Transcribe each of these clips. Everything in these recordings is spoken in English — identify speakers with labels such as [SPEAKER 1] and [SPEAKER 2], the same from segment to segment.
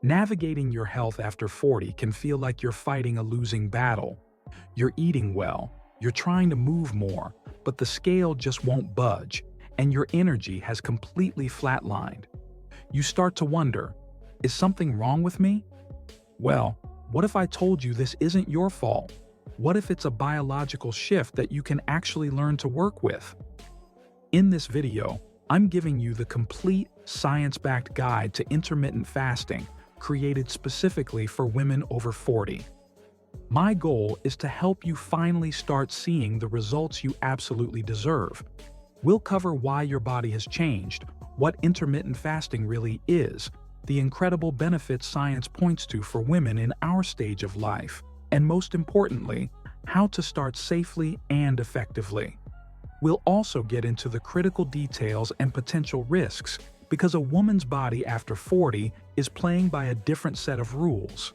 [SPEAKER 1] Navigating your health after 40 can feel like you're fighting a losing battle. You're eating well, you're trying to move more, but the scale just won't budge, and your energy has completely flatlined. You start to wonder, is something wrong with me? Well, what if I told you this isn't your fault? What if it's a biological shift that you can actually learn to work with? In this video, I'm giving you the complete science-backed guide to intermittent fasting, created specifically for women over 40. My goal is to help you finally start seeing the results you absolutely deserve. We'll cover why your body has changed, what intermittent fasting really is, the incredible benefits science points to for women in our stage of life, and most importantly, how to start safely and effectively. We'll also get into the critical details and potential risks, because a woman's body after 40 is playing by a different set of rules.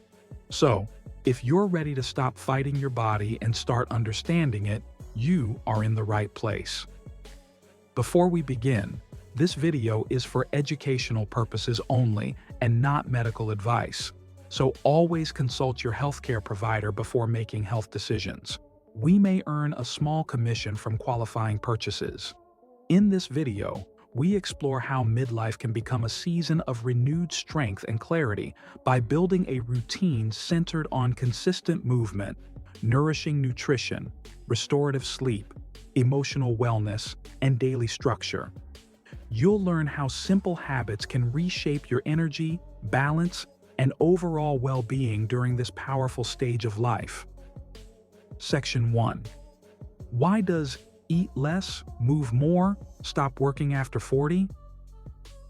[SPEAKER 1] So, if you're ready to stop fighting your body and start understanding it, you are in the right place. Before we begin, this video is for educational purposes only and not medical advice, so always consult your healthcare provider before making health decisions. We may earn a small commission from qualifying purchases. In this video, we explore how midlife can become a season of renewed strength and clarity by building a routine centered on consistent movement, nourishing nutrition, restorative sleep, emotional wellness, and daily structure. You'll learn how simple habits can reshape your energy, balance, and overall well-being during this powerful stage of life. Section 1. Why does eat less, move more, stop working after 40?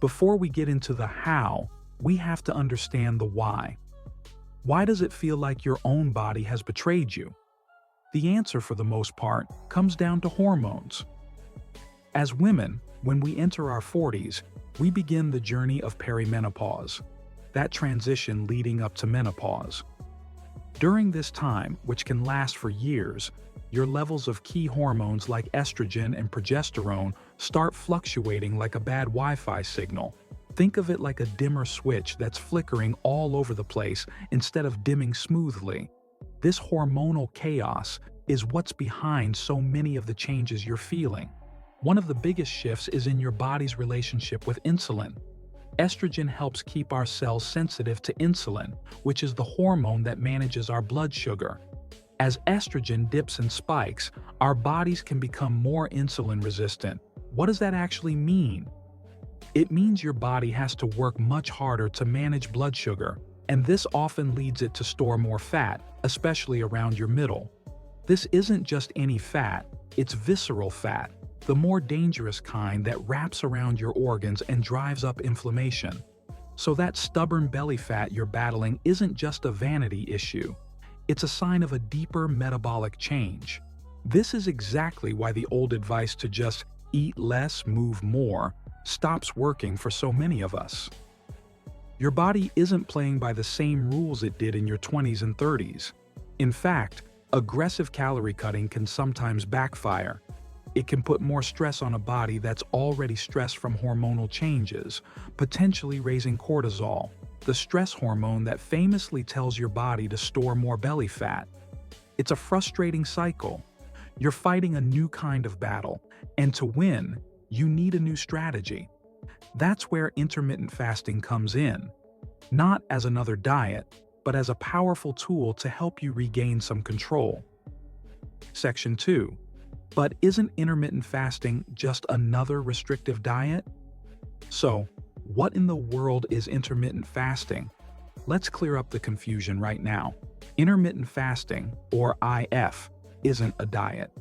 [SPEAKER 1] Before we get into the how, we have to understand the why. Why does it feel like your own body has betrayed you? The answer, for the most part, comes down to hormones. As women, when we enter our 40s, we begin the journey of perimenopause, that transition leading up to menopause. During this time, which can last for years, your levels of key hormones like estrogen and progesterone start fluctuating like a bad Wi-Fi signal. Think of it like a dimmer switch that's flickering all over the place instead of dimming smoothly. This hormonal chaos is what's behind so many of the changes you're feeling. One of the biggest shifts is in your body's relationship with insulin. Estrogen helps keep our cells sensitive to insulin, which is the hormone that manages our blood sugar. As estrogen dips and spikes, our bodies can become more insulin resistant. What does that actually mean? It means your body has to work much harder to manage blood sugar, and this often leads it to store more fat, especially around your middle. This isn't just any fat, it's visceral fat, the more dangerous kind that wraps around your organs and drives up inflammation. So that stubborn belly fat you're battling isn't just a vanity issue. It's a sign of a deeper metabolic change. This is exactly why the old advice to just eat less, move more, stops working for so many of us. Your body isn't playing by the same rules it did in your 20s and 30s. In fact, aggressive calorie cutting can sometimes backfire. It can put more stress on a body that's already stressed from hormonal changes, potentially raising cortisol, the stress hormone that famously tells your body to store more belly fat. It's a frustrating cycle. You're fighting a new kind of battle, and to win, you need a new strategy. That's where intermittent fasting comes in, not as another diet, but as a powerful tool to help you regain some control. Section 2. But isn't intermittent fasting just another restrictive diet? So, what in the world is intermittent fasting? Let's clear up the confusion right now. Intermittent fasting, or IF, isn't a diet.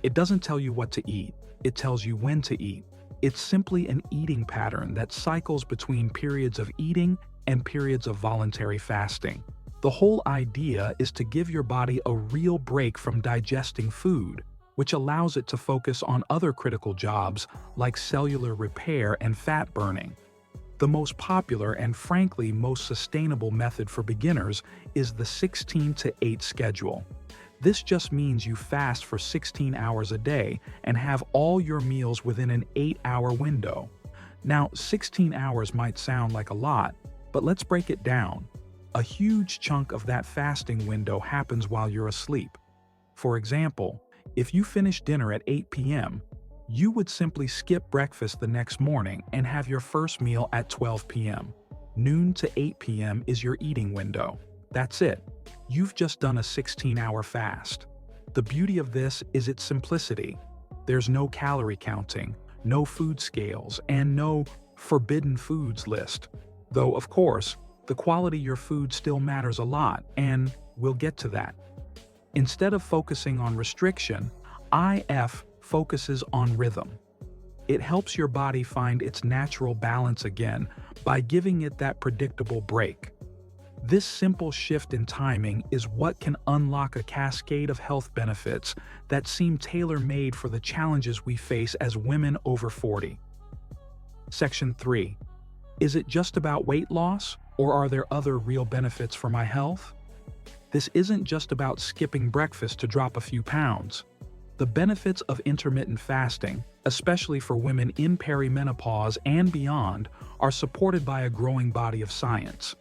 [SPEAKER 1] It doesn't tell you what to eat, it tells you when to eat. It's simply an eating pattern that cycles between periods of eating and periods of voluntary fasting. The whole idea is to give your body a real break from digesting food, which allows it to focus on other critical jobs like cellular repair and fat burning. The most popular and frankly most sustainable method for beginners is the 16-to-8 schedule. This just means you fast for 16 hours a day and have all your meals within an 8-hour window. Now, 16 hours might sound like a lot, But let's break it down. A huge chunk of that fasting window happens while you're asleep. For example, if you finish dinner at 8 p.m., you would simply skip breakfast the next morning and have your first meal at 12 p.m. Noon to 8 p.m. is your eating window. That's it. You've just done a 16-hour fast. The beauty of this is its simplicity. There's no calorie counting, no food scales, and no forbidden foods list. Though, of course, the quality of your food still matters a lot, and we'll get to that. Instead of focusing on restriction, IF focuses on rhythm. It helps your body find its natural balance again by giving it that predictable break. This simple shift in timing is what can unlock a cascade of health benefits that seem tailor-made for the challenges we face as women over 40. Section 3. Is it just about weight loss, or are there other real benefits for my health? This isn't just about skipping breakfast to drop a few pounds. The benefits of intermittent fasting, especially for women in perimenopause and beyond, are supported by a growing body of science.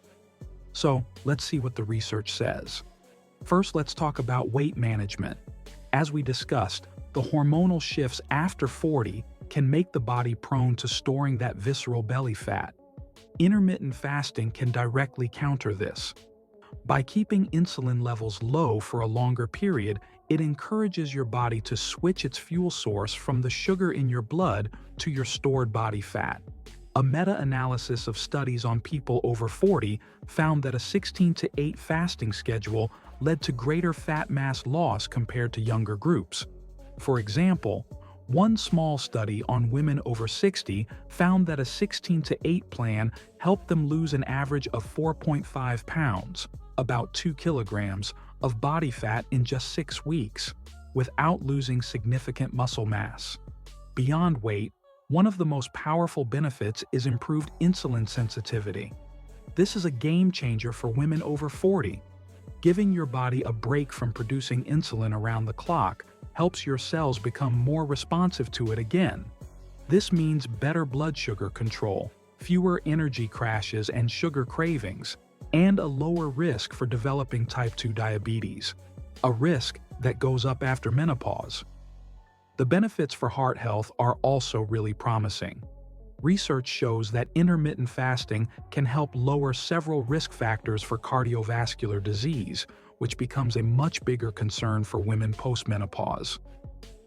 [SPEAKER 1] So, let's see what the research says. First, let's talk about weight management. As we discussed, the hormonal shifts after 40 can make the body prone to storing that visceral belly fat. Intermittent fasting can directly counter this. By keeping insulin levels low for a longer period, it encourages your body to switch its fuel source from the sugar in your blood to your stored body fat. A meta-analysis of studies on people over 40 found that a 16-8 fasting schedule led to greater fat mass loss compared to younger groups. For example, one small study on women over 60 found that a 16-8 plan helped them lose an average of 4.5 pounds, about 2 kilograms, of body fat in just 6 weeks, without losing significant muscle mass. Beyond weight, one of the most powerful benefits is improved insulin sensitivity. This is a game changer for women over 40. Giving your body a break from producing insulin around the clock helps your cells become more responsive to it again. This means better blood sugar control, fewer energy crashes and sugar cravings, and a lower risk for developing type 2 diabetes, a risk that goes up after menopause. The benefits for heart health are also really promising. Research shows that intermittent fasting can help lower several risk factors for cardiovascular disease, which becomes a much bigger concern for women postmenopause.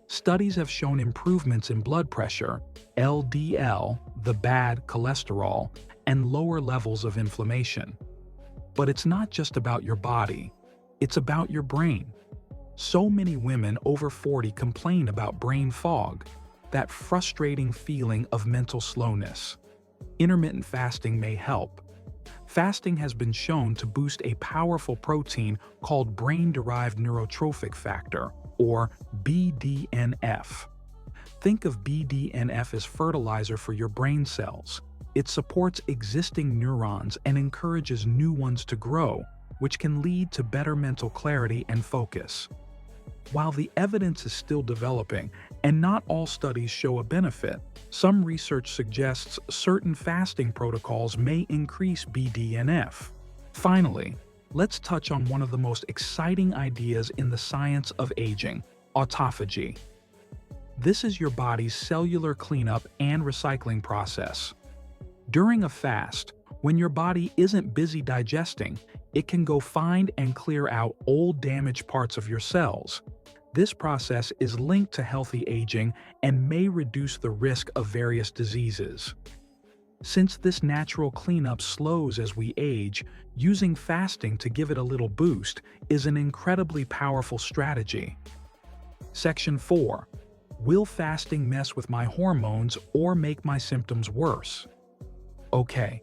[SPEAKER 1] Studies have shown improvements in blood pressure, LDL, the bad cholesterol, and lower levels of inflammation. But it's not just about your body, it's about your brain. So many women over 40 complain about brain fog, that frustrating feeling of mental slowness. Intermittent fasting may help. Fasting has been shown to boost a powerful protein called brain-derived neurotrophic factor, or BDNF. Think of BDNF as fertilizer for your brain cells. It supports existing neurons and encourages new ones to grow, which can lead to better mental clarity and focus. While the evidence is still developing and not all studies show a benefit, some research suggests certain fasting protocols may increase BDNF. Finally, let's touch on one of the most exciting ideas in the science of aging, autophagy. This is your body's cellular cleanup and recycling process. During a fast, when your body isn't busy digesting, it can go find and clear out old damaged parts of your cells. This process is linked to healthy aging and may reduce the risk of various diseases. Since this natural cleanup slows as we age, using fasting to give it a little boost is an incredibly powerful strategy. Section 4. Will fasting mess with my hormones or make my symptoms worse? Okay,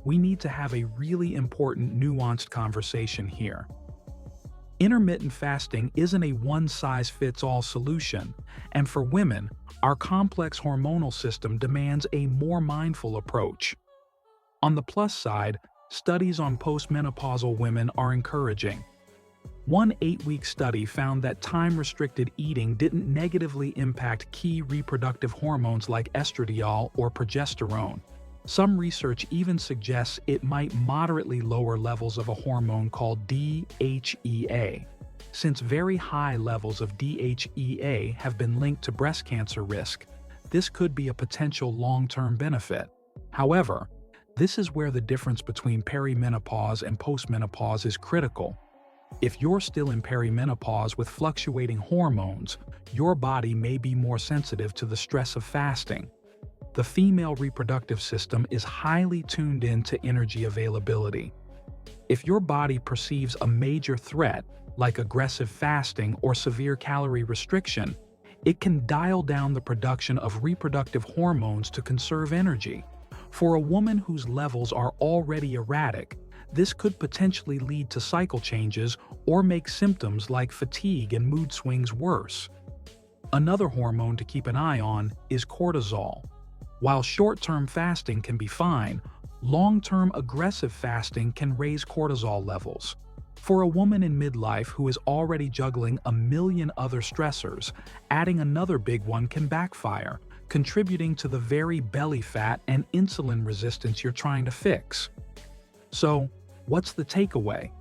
[SPEAKER 1] we need to have a really important nuanced conversation here. Intermittent fasting isn't a one-size-fits-all solution, and for women, our complex hormonal system demands a more mindful approach. On the plus side, studies on postmenopausal women are encouraging. One 8-week study found that time-restricted eating didn't negatively impact key reproductive hormones like estradiol or progesterone, Some research even suggests it might moderately lower levels of a hormone called DHEA. Since very high levels of DHEA have been linked to breast cancer risk, this could be a potential long-term benefit. However, this is where the difference between perimenopause and postmenopause is critical. If you're still in perimenopause with fluctuating hormones, your body may be more sensitive to the stress of fasting. The female reproductive system is highly tuned in to energy availability. If your body perceives a major threat, like aggressive fasting or severe calorie restriction, it can dial down the production of reproductive hormones to conserve energy. For a woman whose levels are already erratic, this could potentially lead to cycle changes or make symptoms like fatigue and mood swings worse. Another hormone to keep an eye on is cortisol. While short-term fasting can be fine, long-term aggressive fasting can raise cortisol levels. For a woman in midlife who is already juggling a million other stressors, adding another big one can backfire, contributing to the very belly fat and insulin resistance you're trying to fix. So, what's the takeaway?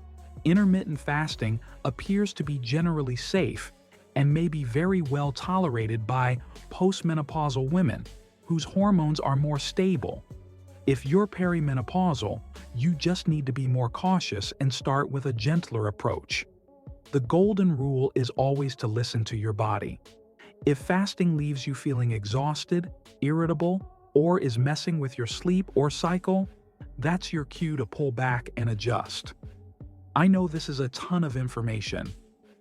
[SPEAKER 1] Intermittent fasting appears to be generally safe and may be very well tolerated by postmenopausal women whose hormones are more stable. If you're perimenopausal, you just need to be more cautious and start with a gentler approach. The golden rule is always to listen to your body. If fasting leaves you feeling exhausted, irritable, or is messing with your sleep or cycle, that's your cue to pull back and adjust. I know this is a ton of information,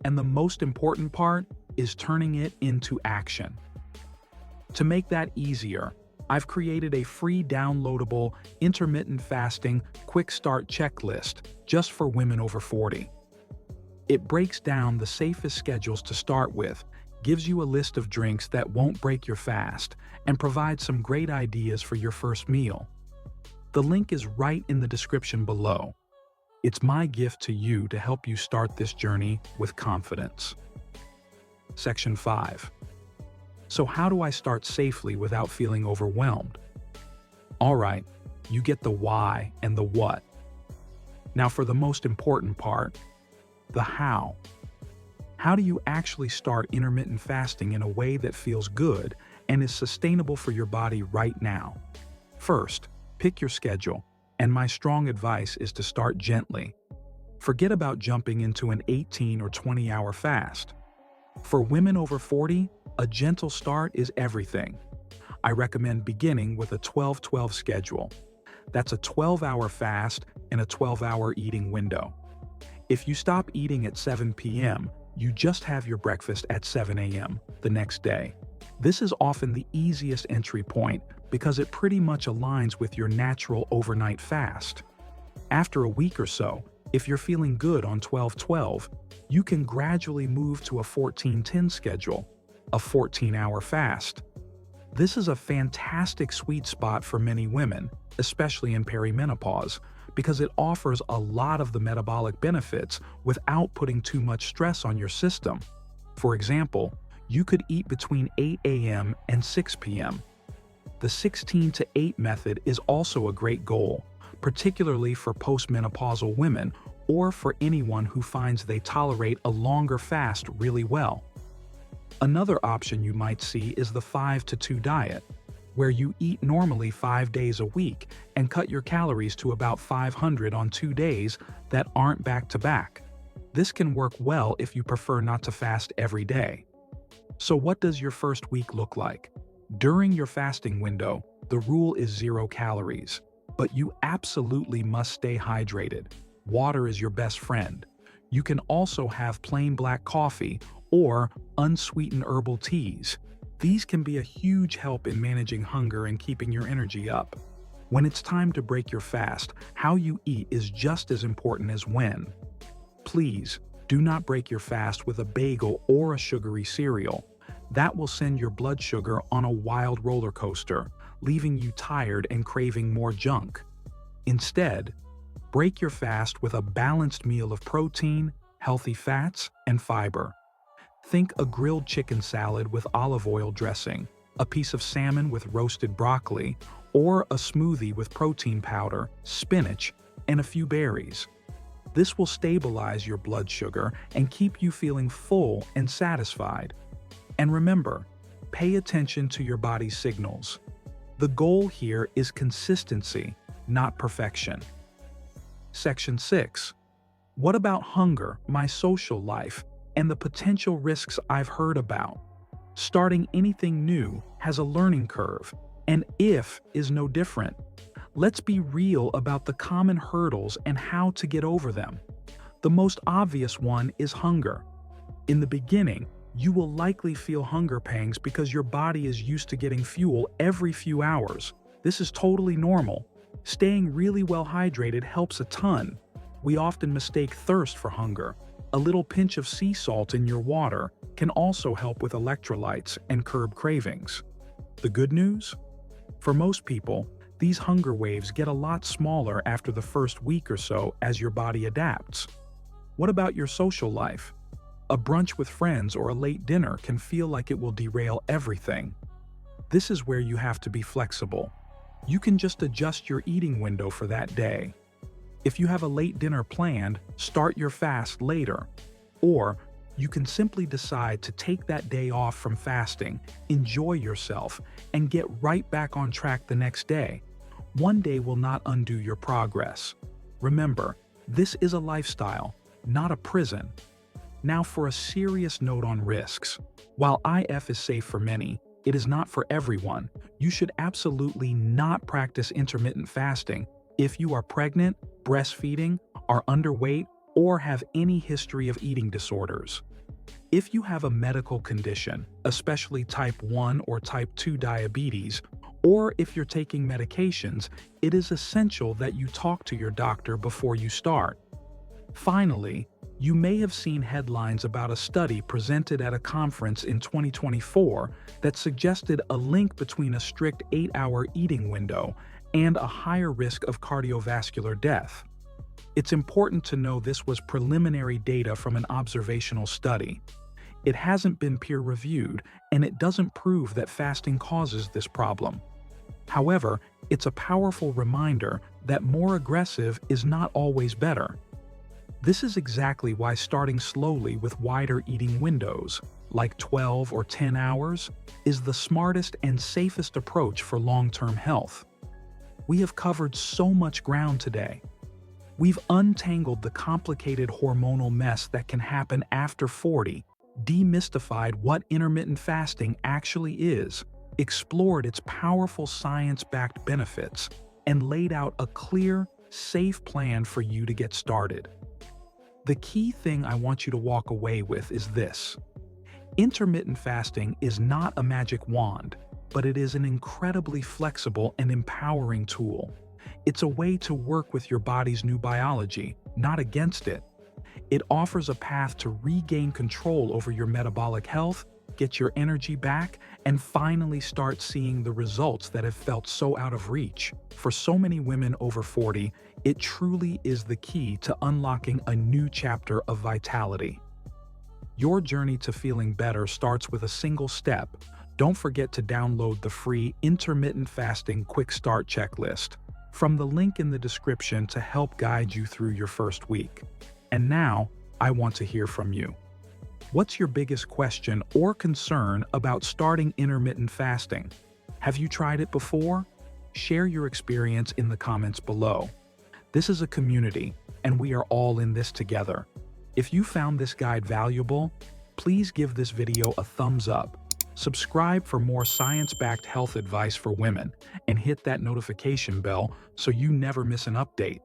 [SPEAKER 1] and the most important part is turning it into action. To make that easier, I've created a free downloadable intermittent fasting quick start checklist just for women over 40. It breaks down the safest schedules to start with, gives you a list of drinks that won't break your fast, and provides some great ideas for your first meal. The link is right in the description below. It's my gift to you to help you start this journey with confidence. Section 5. So how do I start safely without feeling overwhelmed? Alright, you get the why and the what. Now for the most important part, the how. How do you actually start intermittent fasting in a way that feels good and is sustainable for your body right now? First, pick your schedule, and my strong advice is to start gently. Forget about jumping into an 18 or 20-hour fast. For women over 40, a gentle start is everything. I recommend beginning with a 12-12 schedule. That's a 12-hour fast and a 12-hour eating window. If you stop eating at 7 p.m., you just have your breakfast at 7 a.m. the next day. This is often the easiest entry point because it pretty much aligns with your natural overnight fast. After a week or so, if you're feeling good on 12-12, you can gradually move to a 14-10 schedule, a 14-hour fast. This is a fantastic sweet spot for many women, especially in perimenopause, because it offers a lot of the metabolic benefits without putting too much stress on your system. For example, you could eat between 8 a.m. and 6 p.m. The 16-8 method is also a great goal, particularly for postmenopausal women or for anyone who finds they tolerate a longer fast really well. Another option you might see is the 5-2 diet, where you eat normally 5 days a week and cut your calories to about 500 on 2 days that aren't back-to-back. This can work well if you prefer not to fast every day. So what does your first week look like? During your fasting window, the rule is 0 calories, but you absolutely must stay hydrated. Water is your best friend. You can also have plain black coffee or unsweetened herbal teas. These can be a huge help in managing hunger and keeping your energy up. When it's time to break your fast, how you eat is just as important as when. Please, do not break your fast with a bagel or a sugary cereal. That will send your blood sugar on a wild roller coaster, leaving you tired and craving more junk. Instead, break your fast with a balanced meal of protein, healthy fats, and fiber. Think a grilled chicken salad with olive oil dressing, a piece of salmon with roasted broccoli, or a smoothie with protein powder, spinach, and a few berries. This will stabilize your blood sugar and keep you feeling full and satisfied. And remember, pay attention to your body's signals. The goal here is consistency, not perfection. Section 6. What about hunger, my social life, and the potential risks I've heard about? Starting anything new has a learning curve, and if is no different. Let's be real about the common hurdles and how to get over them. The most obvious one is hunger. In the beginning, you will likely feel hunger pangs because your body is used to getting fuel every few hours. This is totally normal. Staying really well hydrated helps a ton. We often mistake thirst for hunger. A little pinch of sea salt in your water can also help with electrolytes and curb cravings. The good news? For most people, these hunger waves get a lot smaller after the first week or so as your body adapts. What about your social life? A brunch with friends or a late dinner can feel like it will derail everything. This is where you have to be flexible. You can just adjust your eating window for that day. If you have a late dinner planned, start your fast later. Or you can simply decide to take that day off from fasting, enjoy yourself, and get right back on track the next day. One day will not undo your progress. Remember, this is a lifestyle, not a prison. Now for a serious note on risks. While IF is safe for many, it is not for everyone. You should absolutely not practice intermittent fasting if you are pregnant, breastfeeding, are underweight, or have any history of eating disorders. If you have a medical condition, especially type 1 or type 2 diabetes, or if you're taking medications, it is essential that you talk to your doctor before you start. Finally, you may have seen headlines about a study presented at a conference in 2024 that suggested a link between a strict 8-hour eating window and a higher risk of cardiovascular death. It's important to know this was preliminary data from an observational study. It hasn't been peer-reviewed, and it doesn't prove that fasting causes this problem. However, it's a powerful reminder that more aggressive is not always better. This is exactly why starting slowly with wider eating windows, like 12 or 10 hours, is the smartest and safest approach for long-term health. We have covered so much ground today. We've untangled the complicated hormonal mess that can happen after 40, demystified what intermittent fasting actually is, explored its powerful science-backed benefits, and laid out a clear, safe plan for you to get started. The key thing I want you to walk away with is this. Intermittent fasting is not a magic wand, but it is an incredibly flexible and empowering tool. It's a way to work with your body's new biology, not against it. It offers a path to regain control over your metabolic health, get your energy back, and finally start seeing the results that have felt so out of reach. For so many women over 40, it truly is the key to unlocking a new chapter of vitality. Your journey to feeling better starts with a single step. Don't forget to download the free Intermittent Fasting Quick Start Checklist from the link in the description to help guide you through your first week. And now, I want to hear from you. What's your biggest question or concern about starting intermittent fasting? Have you tried it before? Share your experience in the comments below. This is a community, and we are all in this together. If you found this guide valuable, please give this video a thumbs up. Subscribe for more science-backed health advice for women, and hit that notification bell so you never miss an update.